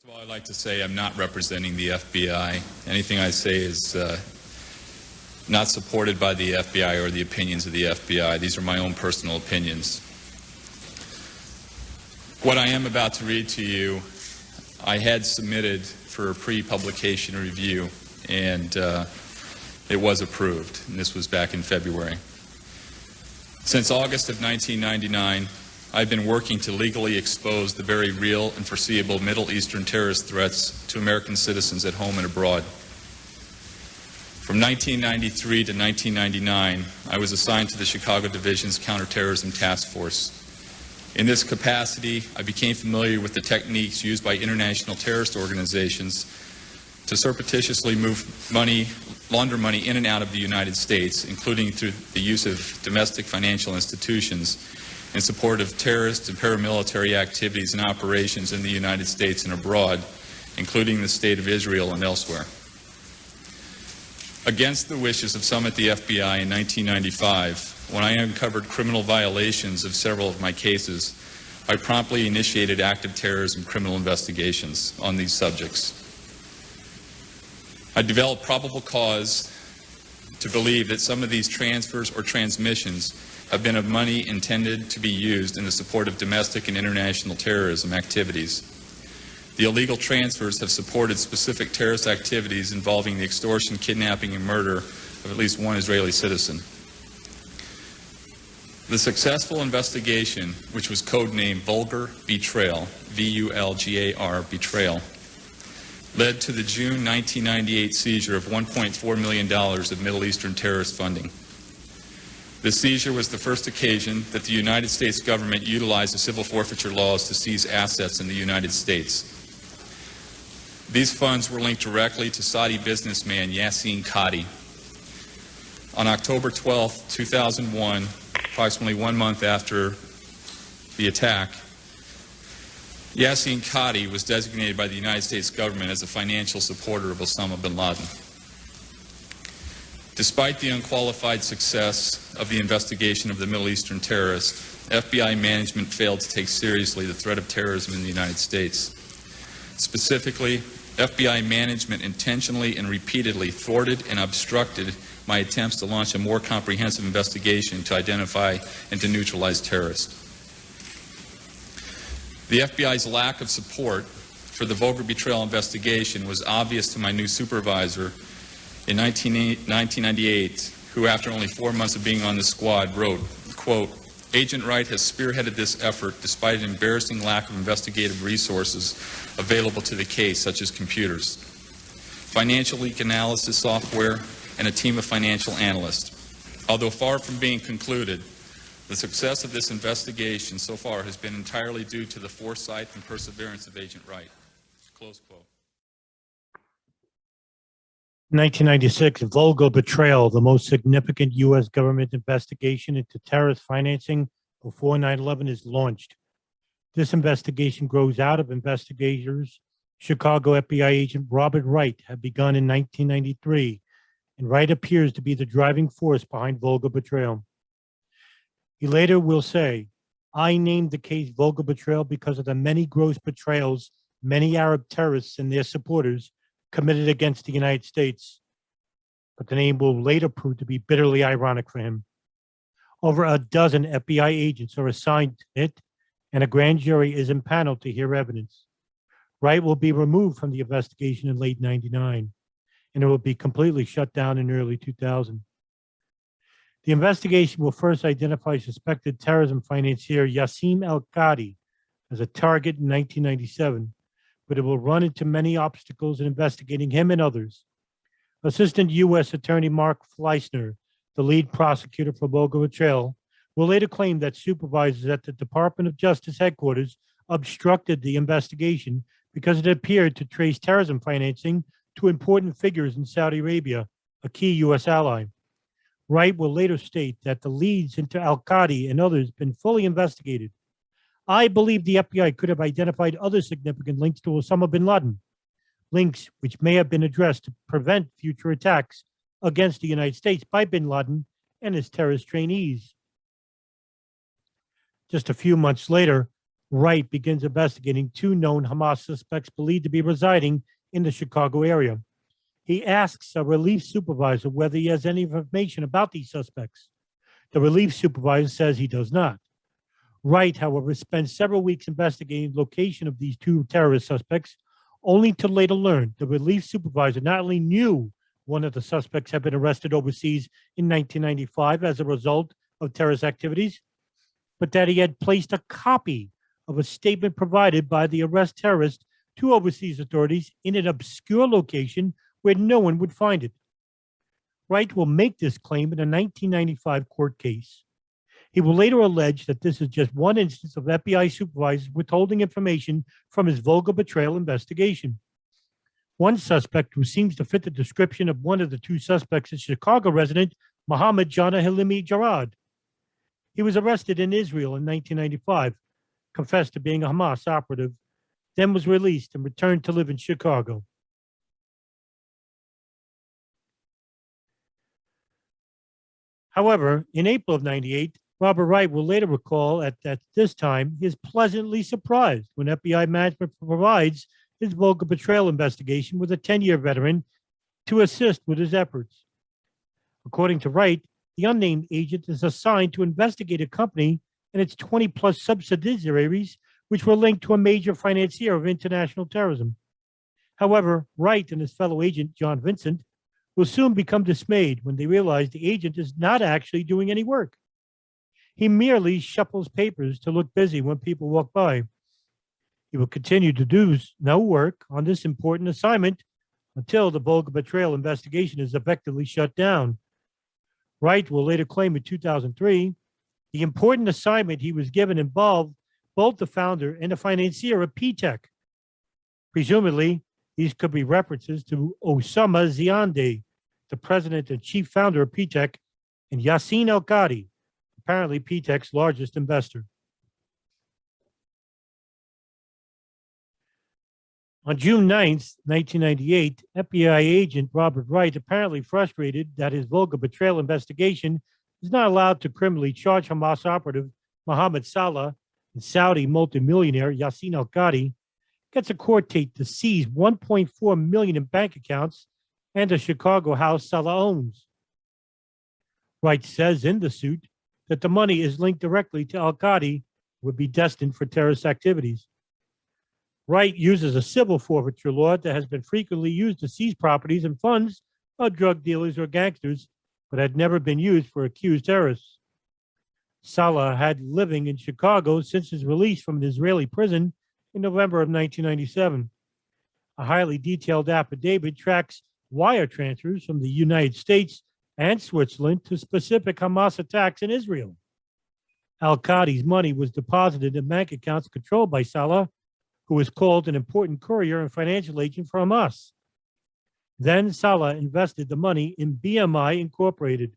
of all, I'd like to say I'm not representing the FBI. Anything I say is not supported by the FBI or the opinions of the FBI. These are my own personal opinions. What I am about to read to you, I had submitted for a pre-publication review, and it was approved, and this was back in February. Since August of 1999, I've been working to legally expose the very real and foreseeable Middle Eastern terrorist threats to American citizens at home and abroad. From 1993 to 1999, I was assigned to the Chicago Division's Counterterrorism Task Force. In this capacity, I became familiar with the techniques used by international terrorist organizations to surreptitiously launder money in and out of the United States, including through the use of domestic financial institutions in support of terrorist and paramilitary activities and operations in the United States and abroad, including the State of Israel and elsewhere. Against the wishes of some at the FBI in 1995, when I uncovered criminal violations of several of my cases, I promptly initiated active terrorism criminal investigations on these subjects. I developed probable cause to believe that some of these transfers or transmissions have been of money intended to be used in the support of domestic and international terrorism activities. The illegal transfers have supported specific terrorist activities involving the extortion, kidnapping, and murder of at least one Israeli citizen. The successful investigation, which was codenamed Vulgar Betrayal, V-U-L-G-A-R, Betrayal, led to the June 1998 seizure of $1.4 million of Middle Eastern terrorist funding. The seizure was the first occasion that the United States government utilized the civil forfeiture laws to seize assets in the United States. These funds were linked directly to Saudi businessman Yasin al-Qadi. On October 12, 2001, approximately 1 month after the attack, Yasin al-Qadi was designated by the United States government as a financial supporter of Osama Bin Laden. Despite the unqualified success of the investigation of the Middle Eastern terrorist, FBI management failed to take seriously the threat of terrorism in the United States. Specifically, FBI management intentionally and repeatedly thwarted and obstructed my attempts to launch a more comprehensive investigation to identify and to neutralize terrorists. The FBI's lack of support for the Vulgar Betrayal investigation was obvious to my new supervisor in 1998, who after only 4 months of being on the squad wrote, quote, "Agent Wright has spearheaded this effort despite an embarrassing lack of investigative resources available to the case, such as computers, financial leak analysis software, and a team of financial analysts. Although far from being concluded, the success of this investigation so far has been entirely due to the foresight and perseverance of Agent Wright." Close quote. 1996, Vulgar Betrayal, the most significant U.S. government investigation into terrorist financing before 9/11, is launched. This investigation grows out of investigators Chicago FBI agent Robert Wright had begun in 1993, and Wright appears to be the driving force behind Vulgar Betrayal. He later will say, "I named the case Vulgar Betrayal because of the many gross betrayals many Arab terrorists and their supporters committed against the United States." But the name will later prove to be bitterly ironic for him. Over a dozen FBI agents are assigned to it, and a grand jury is impaneled to hear evidence. Wright will be removed from the investigation in late '99, and it will be completely shut down in early 2000. The investigation will first identify suspected terrorism financier Yasin al-Qadi as a target in 1997, but it will run into many obstacles in investigating him and others. Assistant U.S. Attorney Mark Fleissner, the lead prosecutor for Vulgar Betrayal, will later claim that supervisors at the Department of Justice headquarters obstructed the investigation because it appeared to trace terrorism financing to important figures in Saudi Arabia, a key U.S. ally. Wright will later state that the leads into al-Qadi and others have been fully investigated. "I believe the FBI could have identified other significant links to Osama bin Laden, links which may have been addressed to prevent future attacks against the United States by bin Laden and his terrorist trainees." Just a few months later, Wright begins investigating two known Hamas suspects believed to be residing in the Chicago area. He asks a relief supervisor whether he has any information about these suspects. The relief supervisor says he does not. Wright, however, spends several weeks investigating the location of these two terrorist suspects, only to later learn the relief supervisor not only knew one of the suspects had been arrested overseas in 1995 as a result of terrorist activities, but that he had placed a copy of a statement provided by the arrest terrorist to overseas authorities in an obscure location where no one would find it. Wright will make this claim in a 1995 court case. He will later allege that this is just one instance of FBI supervisors withholding information from his Vulgar Betrayal investigation. One suspect who seems to fit the description of one of the two suspects is Chicago resident Mohammed Jana Hilmi Jarad. He was arrested in Israel in 1995, confessed to being a Hamas operative, then was released and returned to live in Chicago. However, in April of 98, Robert Wright will later recall at this time he is pleasantly surprised when FBI management provides his Vulgar Betrayal investigation with a 10-year veteran to assist with his efforts. According to Wright, the unnamed agent is assigned to investigate a company and its 20-plus subsidiaries which were linked to a major financier of international terrorism. However, Wright and his fellow agent, John Vincent, will soon become dismayed when they realize the agent is not actually doing any work. He merely shuffles papers to look busy when people walk by. He will continue to do no work on this important assignment until the Vulgar Betrayal investigation is effectively shut down. Wright will later claim in 2003 the important assignment he was given involved both the founder and the financier of PTEC. Presumably, these could be references to Osama Ziande, the president and chief founder of PTEC, and Yasin al-Qadi, apparently PTEC's largest investor. On June 9th, 1998, FBI agent Robert Wright, apparently frustrated that his Vulgar Betrayal investigation is not allowed to criminally charge Hamas operative Mohammed Salah and Saudi multi-millionaire Yasin al-Qadi, gets a court date to seize $1.4 million in bank accounts and a Chicago house Salah owns. Wright says in the suit that the money is linked directly to al-Qadi, would be destined for terrorist activities. Wright uses a civil forfeiture law that has been frequently used to seize properties and funds of drug dealers or gangsters, but had never been used for accused terrorists. Salah had living in Chicago since his release from an Israeli prison in November of 1997. A highly detailed affidavit tracks wire transfers from the United States and Switzerland to specific Hamas attacks in Israel. Al-Qadi's money was deposited in bank accounts controlled by Salah, who was called an important courier and financial agent for Hamas. Then Salah invested the money in BMI Incorporated,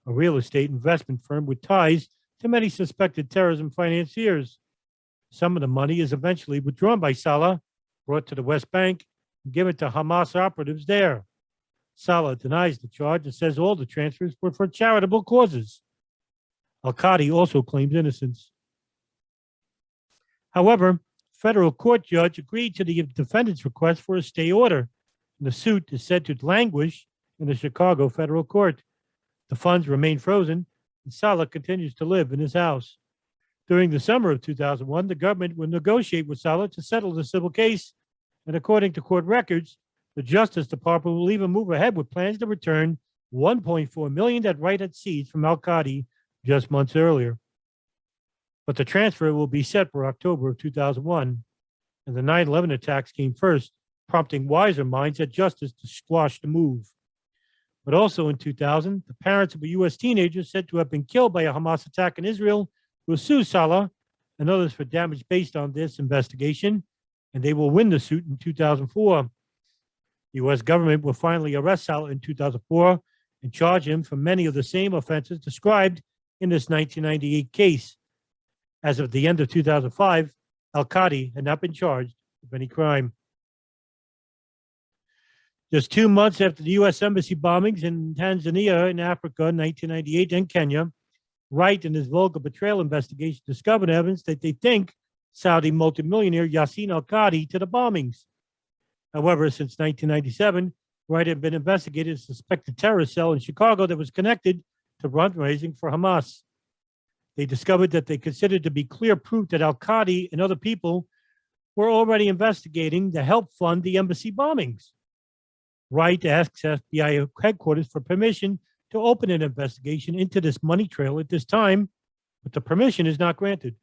a real estate investment firm with ties to many suspected terrorism financiers. Some of the money is eventually withdrawn by Salah, brought to the West Bank, and given to Hamas operatives there. Salah denies the charge and says all the transfers were for charitable causes. Al-Qadi also claims innocence. However, federal court judge agreed to the defendant's request for a stay order, and the suit is said to languish in the Chicago federal court. The funds remain frozen, and Salah continues to live in his house. During the summer of 2001, the government would negotiate with Salah to settle the civil case, and according to court records, the Justice Department will even move ahead with plans to return $1.4 million that Wright had seized from al-Qadi just months earlier. But the transfer will be set for October of 2001, and the 9/11 attacks came first, prompting wiser minds at Justice to squash the move. But also in 2000, the parents of a U.S. teenager said to have been killed by a Hamas attack in Israel will sue Salah and others for damage based on this investigation, and they will win the suit in 2004. The U.S. government will finally arrest Salah in 2004 and charge him for many of the same offenses described in this 1998 case. As of the end of 2005, al-Qadi had not been charged with any crime. Just 2 months after the U.S. Embassy bombings in Tanzania in Africa in 1998 and Kenya, Wright and his Vulgar Betrayal investigation discovered evidence that they think Saudi multimillionaire Yasin al-Qadi to the bombings. However, since 1997, Wright had been investigated as a suspected terrorist cell in Chicago that was connected to fundraising for Hamas. They discovered that they considered to be clear proof that al-Qadi and other people were already investigating to help fund the embassy bombings. Wright asks FBI headquarters for permission to open an investigation into this money trail at this time, but the permission is not granted.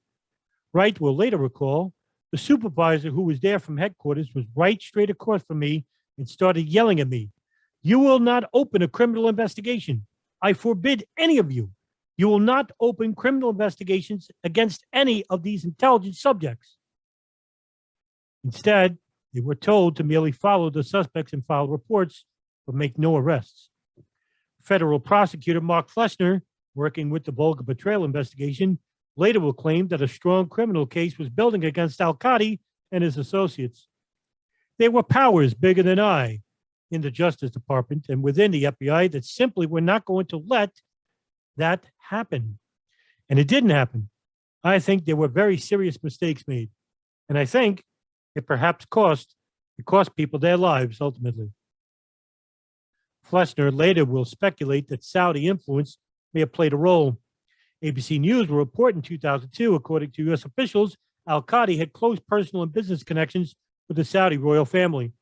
Wright will later recall the supervisor who was there from headquarters was right straight across from me and started yelling at me, "You will not open a criminal investigation. I forbid any of you. You will not open criminal investigations against any of these intelligence subjects." Instead, they were told to merely follow the suspects and file reports, but make no arrests. Federal prosecutor Mark Fleshner, working with the Vulgar Betrayal investigation, later will claim that a strong criminal case was building against al-Qadi and his associates. There were powers bigger than I in the Justice Department and within the FBI that simply were not going to let that happen. And it didn't happen. I think there were very serious mistakes made. And I think it perhaps cost people their lives ultimately. Fleshner later will speculate that Saudi influence may have played a role. ABC News will report in 2002, according to U.S. officials, al-Qadi had close personal and business connections with the Saudi royal family.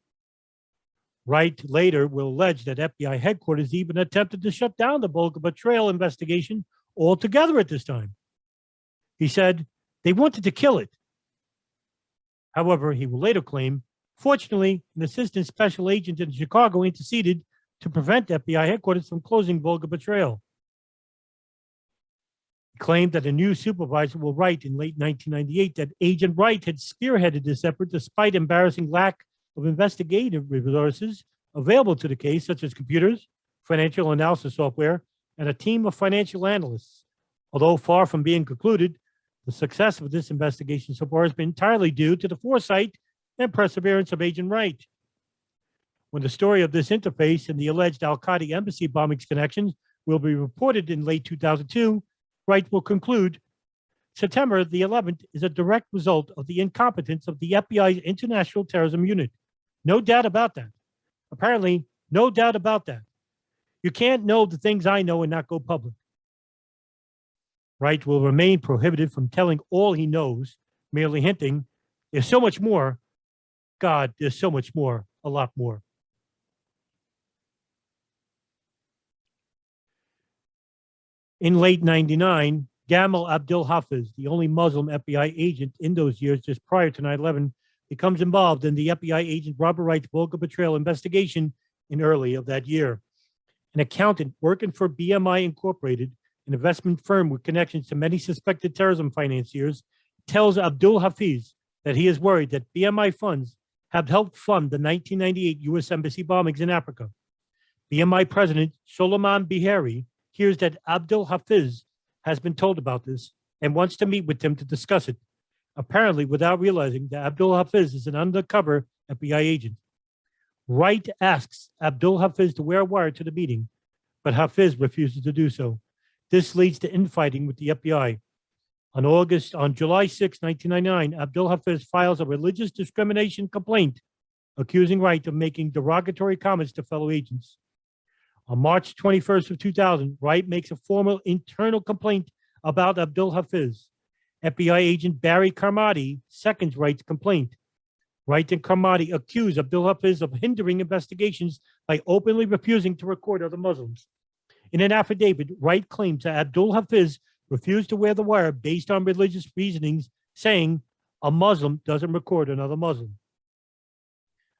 Wright later will allege that FBI headquarters even attempted to shut down the Vulgar Betrayal investigation altogether at this time. He said they wanted to kill it. However, he will later claim, fortunately, an assistant special agent in Chicago interceded to prevent FBI headquarters from closing Vulgar Betrayal. He claimed that a new supervisor will write in late 1998 that Agent Wright had spearheaded this effort despite embarrassing lack of investigative resources available to the case, such as computers, financial analysis software, and a team of financial analysts. Although far from being concluded, the success of this investigation so far has been entirely due to the foresight and perseverance of Agent Wright. When the story of this interface and the alleged al-Qadi embassy bombings connections will be reported in late 2002, Wright will conclude, September the 11th is a direct result of the incompetence of the FBI's International Terrorism Unit. No doubt about that. Apparently, no doubt about that. You can't know the things I know and not go public. Wright will remain prohibited from telling all he knows, merely hinting, there's so much more. God, there's so much more, a lot more. In late 99, Gamal Abdul Hafiz, the only Muslim FBI agent in those years just prior to 9/11, becomes involved in the FBI agent Robert Wright's Vulgar Betrayal investigation in early of that year. An accountant working for BMI Incorporated, an investment firm with connections to many suspected terrorism financiers, tells Abdul Hafiz that he is worried that BMI funds have helped fund the 1998 U.S. Embassy bombings in Africa. BMI President Solomon Bihari hears that Abdul Hafiz has been told about this and wants to meet with him to discuss it, apparently without realizing that Abdul Hafiz is an undercover FBI agent. Wright asks Abdul Hafiz to wear a wire to the meeting, but Hafiz refuses to do so. This leads to infighting with the FBI. On July 6, 1999, Abdul Hafiz files a religious discrimination complaint accusing Wright of making derogatory comments to fellow agents. On March 21st of 2000, Wright makes a formal internal complaint about Abdul Hafiz. FBI agent Barry Carmody seconds Wright's complaint. Wright and Carmody accuse Abdul Hafiz of hindering investigations by openly refusing to record other Muslims. In an affidavit, Wright claims that Abdul Hafiz refused to wear the wire based on religious reasonings, saying a Muslim doesn't record another Muslim.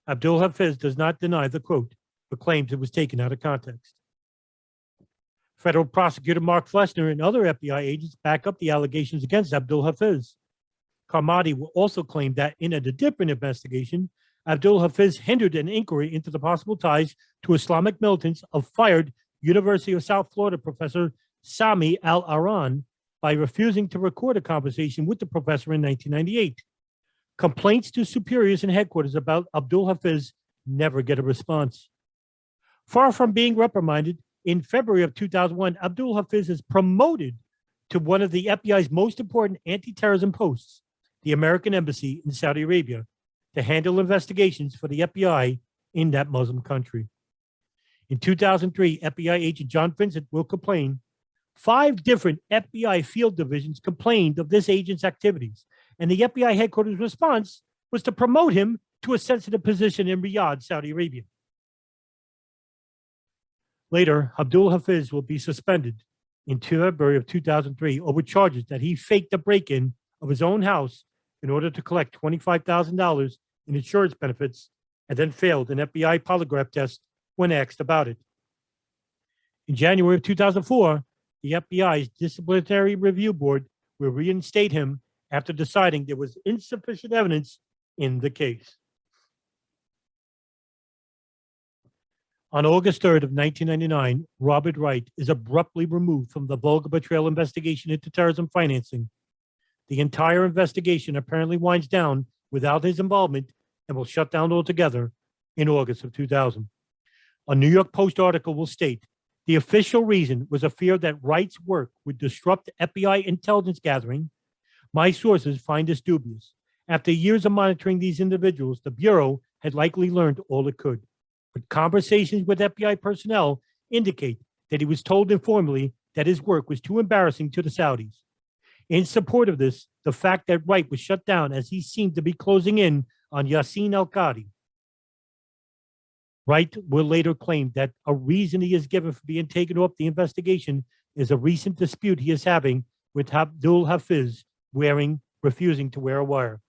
Abdul Hafiz does not deny the quote, but claims it was taken out of context. Federal prosecutor Mark Fleshner and other FBI agents back up the allegations against Abdul Hafiz. Carmody will also claim that in a different investigation, Abdul Hafiz hindered an inquiry into the possible ties to Islamic militants of fired University of South Florida professor Sami al-Aran by refusing to record a conversation with the professor in 1998. Complaints to superiors and headquarters about Abdul Hafiz never get a response. Far from being reprimanded, in February of 2001, Abdul Hafiz is promoted to one of the FBI's most important anti-terrorism posts, the American embassy in Saudi Arabia to handle investigations for the FBI in that Muslim country. In 2003, FBI agent John Vincent will complain. 5 different FBI field divisions complained of this agent's activities, and the FBI headquarters response was to promote him to a sensitive position in Riyadh, Saudi Arabia. Later, Abdul Hafiz will be suspended in February of 2003 over charges that he faked a break-in of his own house in order to collect $25,000 in insurance benefits and then failed an FBI polygraph test when asked about it. In January of 2004, the FBI's Disciplinary Review Board will reinstate him after deciding there was insufficient evidence in the case. On August 3rd of 1999, Robert Wright is abruptly removed from the Vulgar Betrayal investigation into terrorism financing. The entire investigation apparently winds down without his involvement and will shut down altogether in August of 2000. A New York Post article will state, the official reason was a fear that Wright's work would disrupt FBI intelligence gathering. My sources find this dubious. After years of monitoring these individuals, the Bureau had likely learned all it could. But conversations with FBI personnel indicate that he was told informally that his work was too embarrassing to the Saudis. In support of this, the fact that Wright was shut down as he seemed to be closing in on Yasin al-Qadi. Wright will later claim that a reason he is given for being taken off the investigation is a recent dispute he is having with Abdul Hafiz refusing to wear a wire.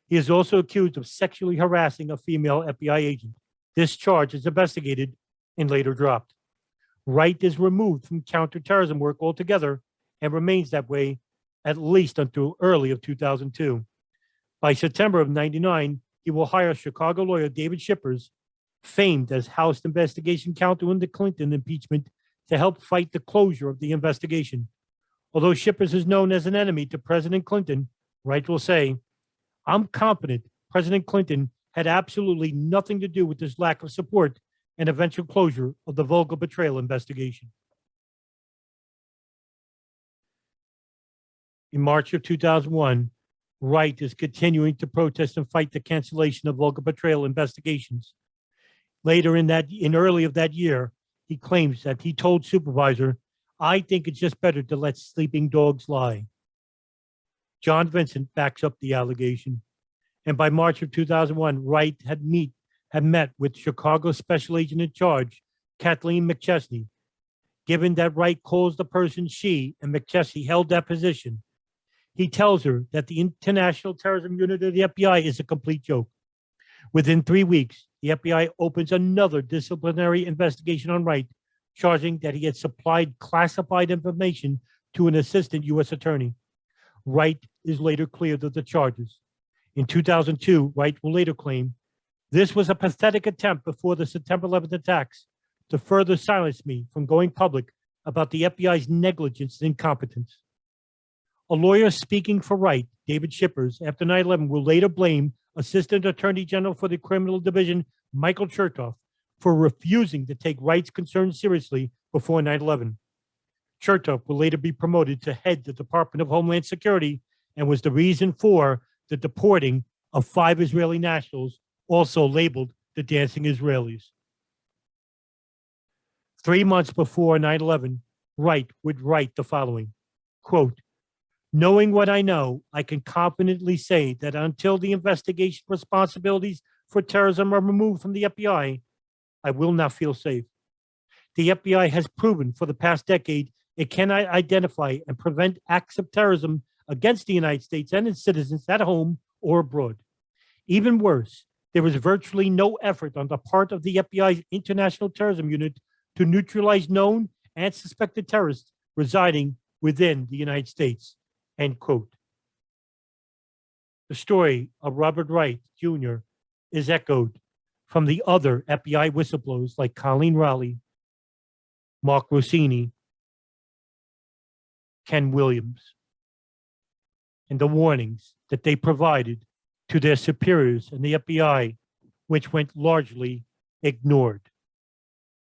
He is also accused of sexually harassing a female FBI agent. This charge is investigated and later dropped. Wright is removed from counterterrorism work altogether and remains that way at least until early of 2002. By September of 99, he will hire Chicago lawyer David Shippers, famed as House investigation counsel in the Clinton impeachment, to help fight the closure of the investigation. Although Shippers is known as an enemy to President Clinton, Wright will say, I'm confident President Clinton had absolutely nothing to do with this lack of support and eventual closure of the Vulgar Betrayal investigation. In March of 2001, Wright is continuing to protest and fight the cancellation of Vulgar Betrayal investigations. Later in early of that year, he claims that he told supervisor, I think it's just better to let sleeping dogs lie. John Vincent backs up the allegation. And by March of 2001, Wright had met with Chicago Special Agent in Charge, Kathleen McChesney. Given that Wright calls the person she and McChesney held that position, he tells her that the International Terrorism Unit of the FBI is a complete joke. Within 3 weeks, the FBI opens another disciplinary investigation on Wright, charging that he had supplied classified information to an assistant U.S. attorney. Wright is later cleared of the charges. In 2002, Wright will later claim, this was a pathetic attempt before the September 11th attacks to further silence me from going public about the FBI's negligence and incompetence. A lawyer speaking for Wright, David Shippers, after 9/11 will later blame Assistant Attorney General for the Criminal Division, Michael Chertoff, for refusing to take Wright's concerns seriously before 9/11. Chertoff will later be promoted to head the Department of Homeland Security and was the reason for the deporting of 5 Israeli nationals, also labeled the Dancing Israelis. 3 months before 9/11, Wright would write the following, quote, knowing what I know, I can confidently say that until the investigation responsibilities for terrorism are removed from the FBI, I will not feel safe. The FBI has proven for the past decade it cannot identify and prevent acts of terrorism against the United States and its citizens at home or abroad. Even worse, there was virtually no effort on the part of the FBI's International Terrorism Unit to neutralize known and suspected terrorists residing within the United States. End quote. The story of Robert Wright Jr. is echoed from the other FBI whistleblowers like Colleen Rowley, Mark Rossini, Ken Williams, and the warnings that they provided to their superiors in the FBI, which went largely ignored.